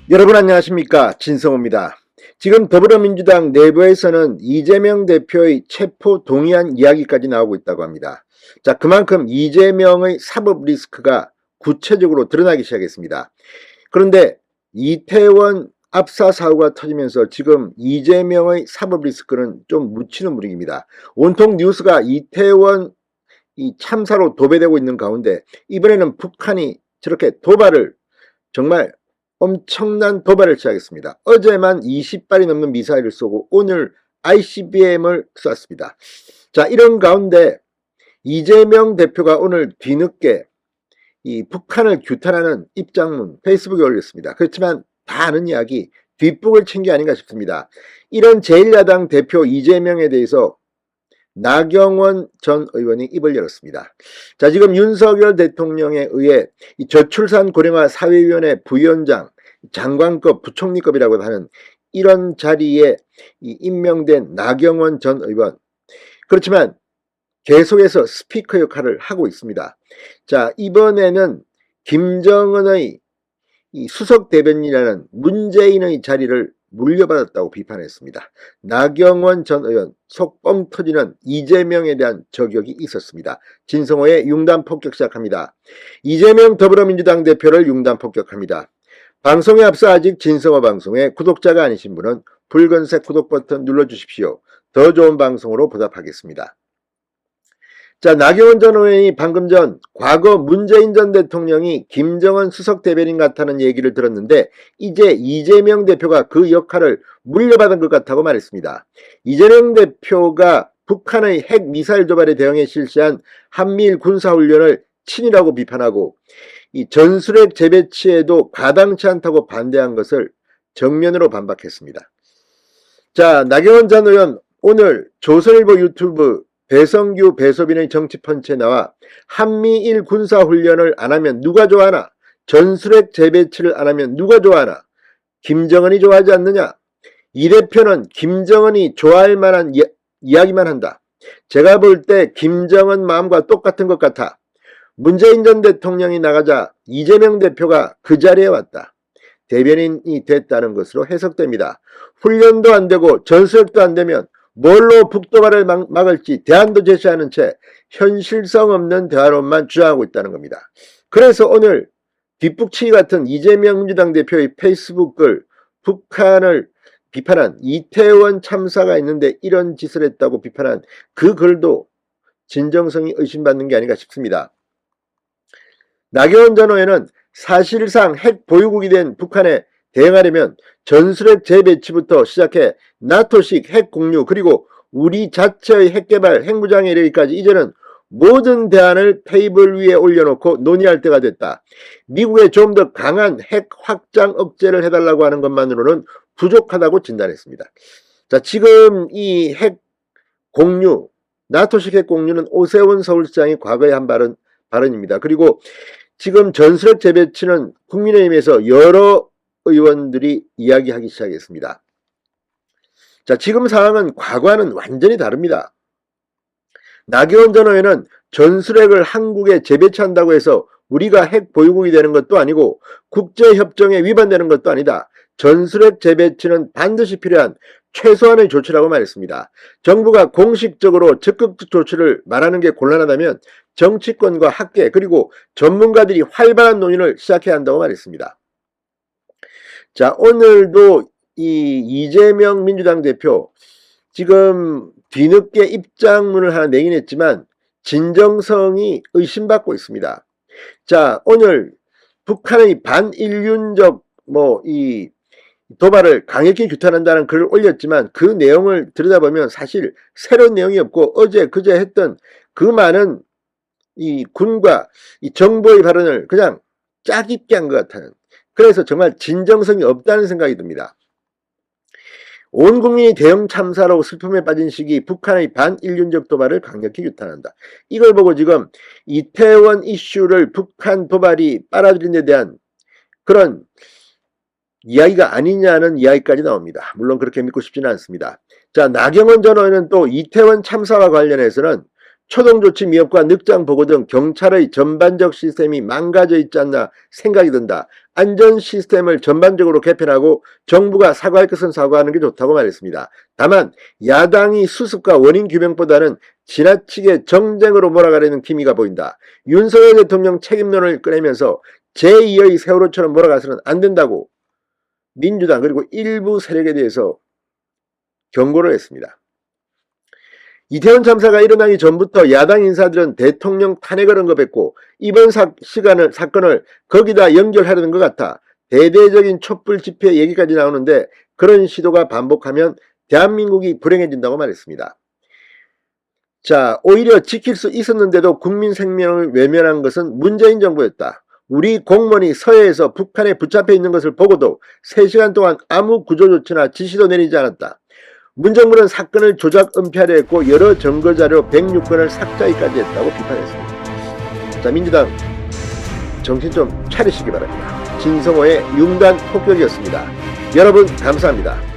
여러분 안녕하십니까, 진성호입니다. 지금 더불어민주당 내부에서는 이재명 대표의 체포 동의안 이야기까지 나오고 있다고 합니다. 자, 그만큼 이재명의 사법 리스크가 구체적으로 드러나기 시작했습니다. 그런데 이태원 압사 사고가 터지면서 지금 이재명의 사법 리스크는 좀 묻히는 분위기입니다. 온통 뉴스가 이태원 이 참사로 도배되고 있는 가운데 이번에는 북한이 저렇게 도발을, 정말 엄청난 도발을 시작했습니다. 어제만 20발이 넘는 미사일을 쏘고 오늘 ICBM을 쐈습니다. 자, 이런 가운데 이재명 대표가 오늘 뒤늦게 이 북한을 규탄하는 입장문 페이스북에 올렸습니다. 그렇지만 다 아는 이야기, 뒷북을 친 게 아닌가 싶습니다. 이런 제1야당 대표 이재명에 대해서 나경원 전 의원이 입을 열었습니다. 자, 지금 윤석열 대통령에 의해 이 저출산 고령화 사회위원회 부위원장, 장관급, 부총리급이라고 하는 이런 자리에 임명된 나경원 전 의원. 그렇지만 계속해서 스피커 역할을 하고 있습니다. 자, 이번에는 김정은의 이 수석 대변인이라는 문재인의 자리를 물려받았다고 비판했습니다. 나경원 전 의원 속 뻥 터지는 이재명에 대한 저격이 있었습니다. 진성호의 융단 폭격 시작합니다. 이재명 더불어민주당 대표를 융단 폭격합니다. 방송에 앞서 아직 진성호 방송에 구독자가 아니신 분은 붉은색 구독 버튼 눌러주십시오. 더 좋은 방송으로 보답하겠습니다. 자, 나경원 전 의원이 방금 전 과거 문재인 전 대통령이 김정은 수석 대변인 같다는 얘기를 들었는데 이제 이재명 대표가 그 역할을 물려받은 것 같다고 말했습니다. 이재명 대표가 북한의 핵 미사일 도발에 대응해 실시한 한미일 군사훈련을 친이라고 비판하고 이 전술핵 재배치에도 가당치 않다고 반대한 것을 정면으로 반박했습니다. 자, 나경원 전 의원 오늘 조선일보 유튜브 배성규 배소빈의 정치펀치에 나와 한미일 군사훈련을 안 하면 누가 좋아하나, 전술핵 재배치를 안 하면 누가 좋아하나, 김정은이 좋아하지 않느냐, 이 대표는 김정은이 좋아할 만한 이야기만 한다. 제가 볼 때 김정은 마음과 똑같은 것 같아. 문재인 전 대통령이 나가자 이재명 대표가 그 자리에 왔다. 대변인이 됐다는 것으로 해석됩니다. 훈련도 안 되고 전술핵도 안 되면 뭘로 북도발을 막을지 대안도 제시하는 채 현실성 없는 대화론만 주장하고 있다는 겁니다. 그래서 오늘 뒷북치기 같은 이재명 민주당 대표의 페이스북 글, 북한을 비판한 이태원 참사가 있는데 이런 짓을 했다고 비판한 그 글도 진정성이 의심받는 게 아닌가 싶습니다. 나경원 전 의원은 사실상 핵 보유국이 된 북한에 대응하려면 전술핵 재배치부터 시작해 나토식 핵 공유 그리고 우리 자체의 핵 개발, 핵 무장에 이르기까지 이제는 모든 대안을 테이블 위에 올려놓고 논의할 때가 됐다. 미국에 좀 더 강한 핵 확장 억제를 해달라고 하는 것만으로는 부족하다고 진단했습니다. 자, 지금 이 핵 공유, 나토식 핵 공유는 오세훈 서울시장이 과거에 한 발언입니다. 그리고 지금 전술핵 재배치는 국민의힘에서 여러 의원들이 이야기하기 시작했습니다. 자, 지금 상황은 과거와는 완전히 다릅니다. 나경원 전 의원은 전술핵을 한국에 재배치한다고 해서 우리가 핵 보유국이 되는 것도 아니고 국제협정에 위반되는 것도 아니다. 전술핵 재배치는 반드시 필요한 최소한의 조치라고 말했습니다. 정부가 공식적으로 적극 조치를 말하는 게 곤란하다면 정치권과 학계 그리고 전문가들이 활발한 논의를 시작해야 한다고 말했습니다. 자, 오늘도 이 이재명 민주당 대표 지금 뒤늦게 입장문을 하나 내긴 했지만 진정성이 의심받고 있습니다. 자, 오늘 북한의 반인륜적 이 도발을 강력히 규탄한다는 글을 올렸지만 그 내용을 들여다보면 사실 새로운 내용이 없고 어제 그제 했던 그 많은 이 군과 이 정부의 발언을 그냥 짜깁기 한 것 같아요. 그래서 정말 진정성이 없다는 생각이 듭니다. 온 국민이 대형 참사로 슬픔에 빠진 시기 북한의 반인륜적 도발을 강력히 규탄한다. 이걸 보고 지금 이태원 이슈를 북한 도발이 빨아들인 데 대한 그런 이야기가 아니냐는 이야기까지 나옵니다. 물론 그렇게 믿고 싶지는 않습니다. 자, 나경원 전 의원은 또 이태원 참사와 관련해서는 초동조치 미흡과 늑장 보고 등 경찰의 전반적 시스템이 망가져 있지 않나 생각이 든다. 안전 시스템을 전반적으로 개편하고 정부가 사과할 것은 사과하는 게 좋다고 말했습니다. 다만 야당이 수습과 원인 규명보다는 지나치게 정쟁으로 몰아가려는 기미가 보인다. 윤석열 대통령 책임론을 꺼내면서 제2의 세월호처럼 몰아가서는 안 된다고 민주당 그리고 일부 세력에 대해서 경고를 했습니다. 이태원 참사가 일어나기 전부터 야당 인사들은 대통령 탄핵을 언급했고 이번 사건을 거기다 연결하려는 것 같아 대대적인 촛불 집회 얘기까지 나오는데 그런 시도가 반복하면 대한민국이 불행해진다고 말했습니다. 자, 오히려 지킬 수 있었는데도 국민 생명을 외면한 것은 문재인 정부였다. 우리 공무원이 서해에서 북한에 붙잡혀 있는 것을 보고도 3시간 동안 아무 구조조치나 지시도 내리지 않았다. 문정부는 사건을 조작 은폐하려 했고 여러 증거자료 106건을 삭제까지 했다고 비판했습니다. 자, 민주당 정신 좀 차리시기 바랍니다. 진성호의 융단 폭격이었습니다. 여러분 감사합니다.